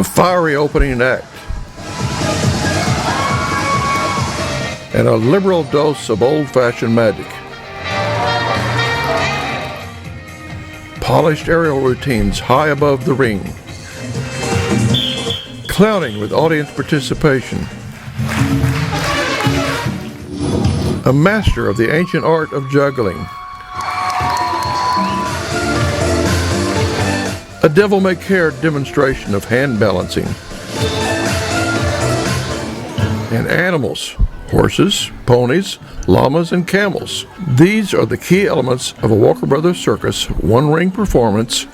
a fiery opening act, and a liberal dose of old-fashioned magic. Polished aerial routines high above the ring. Clowning with audience participation. A master of the ancient art of juggling. A devil-may-care demonstration of hand balancing. And animals, horses, ponies, llamas, and camels. These are the key elements of a Walker Bros Circus one-ring performance,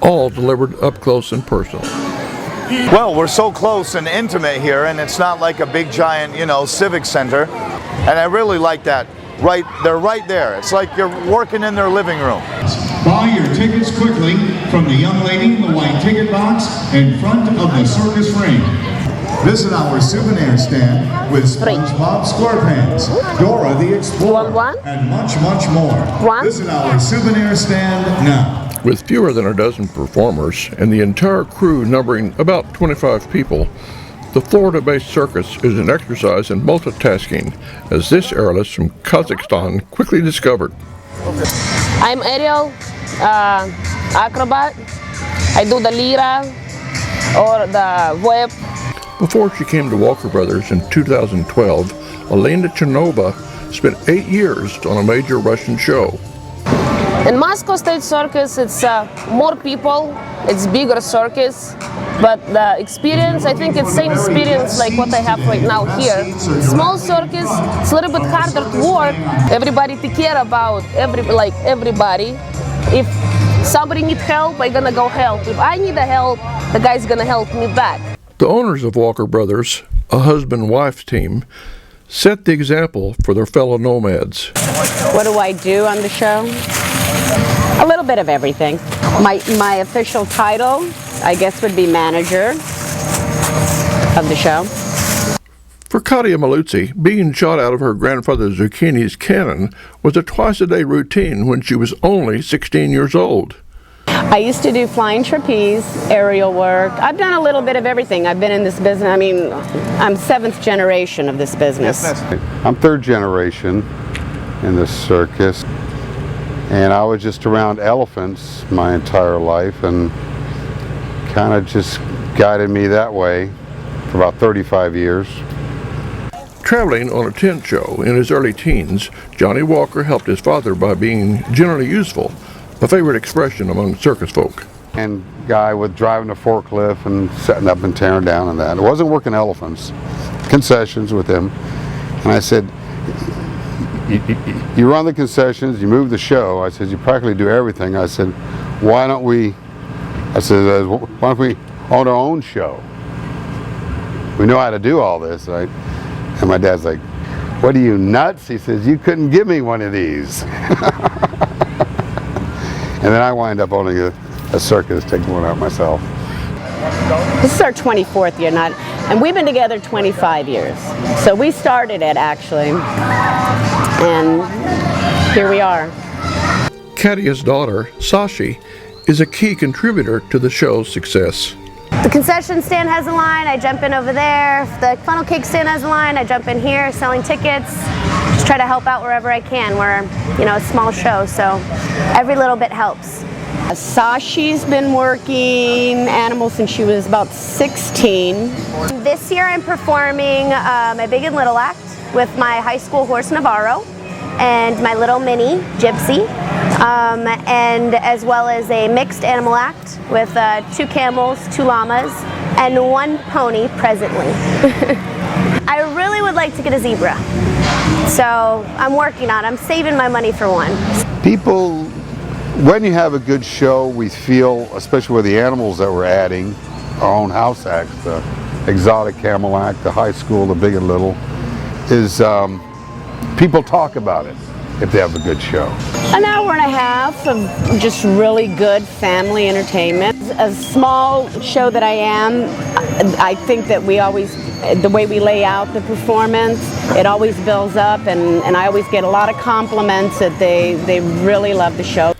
all delivered up close and personal. Well, we're so close and intimate here, and it's not like a big giant, civic center. And I really like that. They're right there. It's like you're working in their living room. Buy your tickets quickly from the young lady in the white ticket box in front of the circus ring. Visit our souvenir stand with SpongeBob SquarePants, Dora the Explorer, and much, much more. Visit our souvenir stand now. With fewer than a dozen performers and the entire crew numbering about 25 people, the Florida-based circus is an exercise in multitasking, as this aerialist from Kazakhstan quickly discovered. I'm aerial acrobat. I do the lira or the whip. Before she came to Walker Brothers in 2012, Elena Chernova spent 8 years on a major Russian show. In Moscow State Circus, it's more people, it's bigger circus, but the experience, I think it's same experience like what I have right now here. Small circus, it's a little bit harder to work. Everybody take care about everybody. If somebody needs help, I'm gonna go help. If I need help, the guy's gonna help me back. The owners of Walker Brothers, a husband-wife team, set the example for their fellow nomads. What do I do on the show? A little bit of everything. My official title, I guess, would be manager of the show. For Catia Meluzzi, being shot out of her grandfather Zucchini's cannon was a twice-a-day routine when she was only 16 years old. I used to do flying trapeze, aerial work. I've done a little bit of everything. I've been in this business. I mean, I'm 7th generation of this business. I'm 3rd generation in this circus, and I was just around elephants my entire life and kind of just guided me that way for about 35 years. Traveling on a tent show in his early teens, Johnny Walker helped his father by being generally useful, a favorite expression among circus folk. And guy with driving a forklift and setting up and tearing down and that. It wasn't working elephants, concessions with him. And I said, you run the concessions, you move the show. I said, you practically do everything. I said, why don't we own our own show? We know how to do all this, right? And my dad's like, what are you, nuts? He says, you couldn't give me one of these. And then I wind up owning a circus, taking one out myself. This is our 24th year, and we've been together 25 years. So we started it, actually, and here we are. Katia's daughter, Sashi, is a key contributor to the show's success. The concession stand has a line, I jump in over there. If the funnel cake stand has a line, I jump in here selling tickets. Just try to help out wherever I can. We're, a small show, so every little bit helps. Sashi's been working animals since she was about 16. This year I'm performing my Big and Little act with my high school horse Navarro and my little mini Gypsy, and as well as a mixed animal act with 2 camels, 2 llamas, and 1 pony presently. I really would like to get a zebra, so I'm working on it. I'm saving my money for one. People, when you have a good show, we feel, especially with the animals that we're adding, our own house acts, the exotic camel act, the high school, the Big and Little, is people talk about it if they have a good show. An hour and a half of just really good family entertainment. A small show that I am, I think that we always, the way we lay out the performance, it always builds up, and I always get a lot of compliments that they really love the show.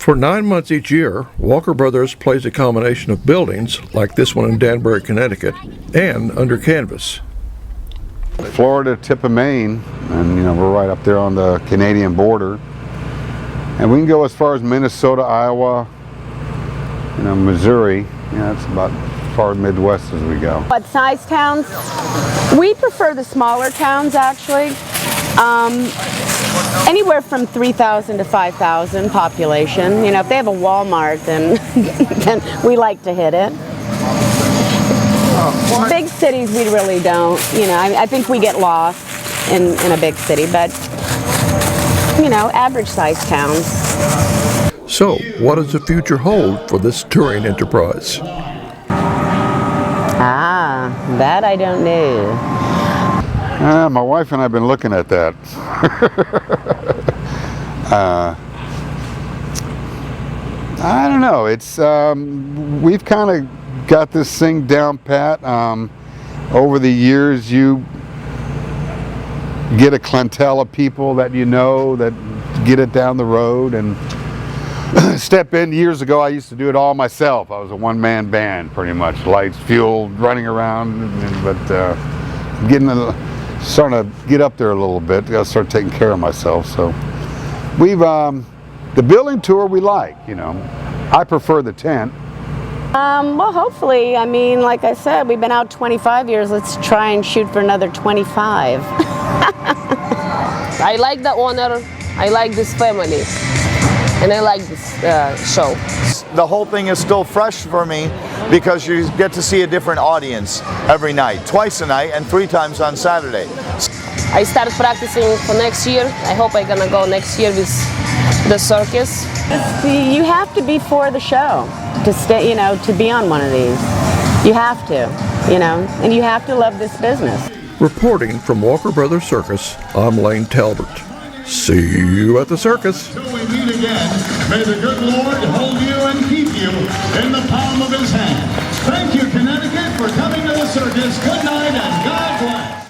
For 9 months each year, Walker Brothers plays a combination of buildings, like this one in Danbury, Connecticut, and under canvas. Florida, tip of Maine, and you know, we're right up there on the Canadian border. And we can go as far as Minnesota, Iowa, you know, Missouri. You know, that's about as far Midwest as we go. What size towns? We prefer the smaller towns, actually. Anywhere from 3,000 to 5,000 population. You know, if they have a Walmart, then, then we like to hit it. Big cities, we really don't. You know, I think we get lost in a big city, but, you know, average size towns. So, what does the future hold for this touring enterprise? Ah, that I don't know. My wife and I have been looking at that. I don't know. It's we've kind of got this thing down pat. Over the years, you get a clientele of people that you know that get it down the road and step in. Years ago, I used to do it all myself. I was a one-man band, pretty much, lights, fuel, running around. But starting to get up there a little bit. Got to start taking care of myself. So we've the building tour we like. You know, I prefer the tent. Well, hopefully, I mean, like I said, we've been out 25 years. Let's try and shoot for another 25. I like the owner, I like this family, and I like this show. The whole thing is still fresh for me because you get to see a different audience every night, twice a night and 3 times on Saturday. I start practicing for next year. I hope I'm gonna go next year with the circus. You have to be for the show to stay, you know, to be on one of these. You have to, you know, and you have to love this business. Reporting from Walker Bros Circus, I'm Lane Talbot. See you at the circus. Till we meet again, may the good Lord hold you and keep you in the palm of his hand. Thank you, Connecticut, for coming to the circus. Good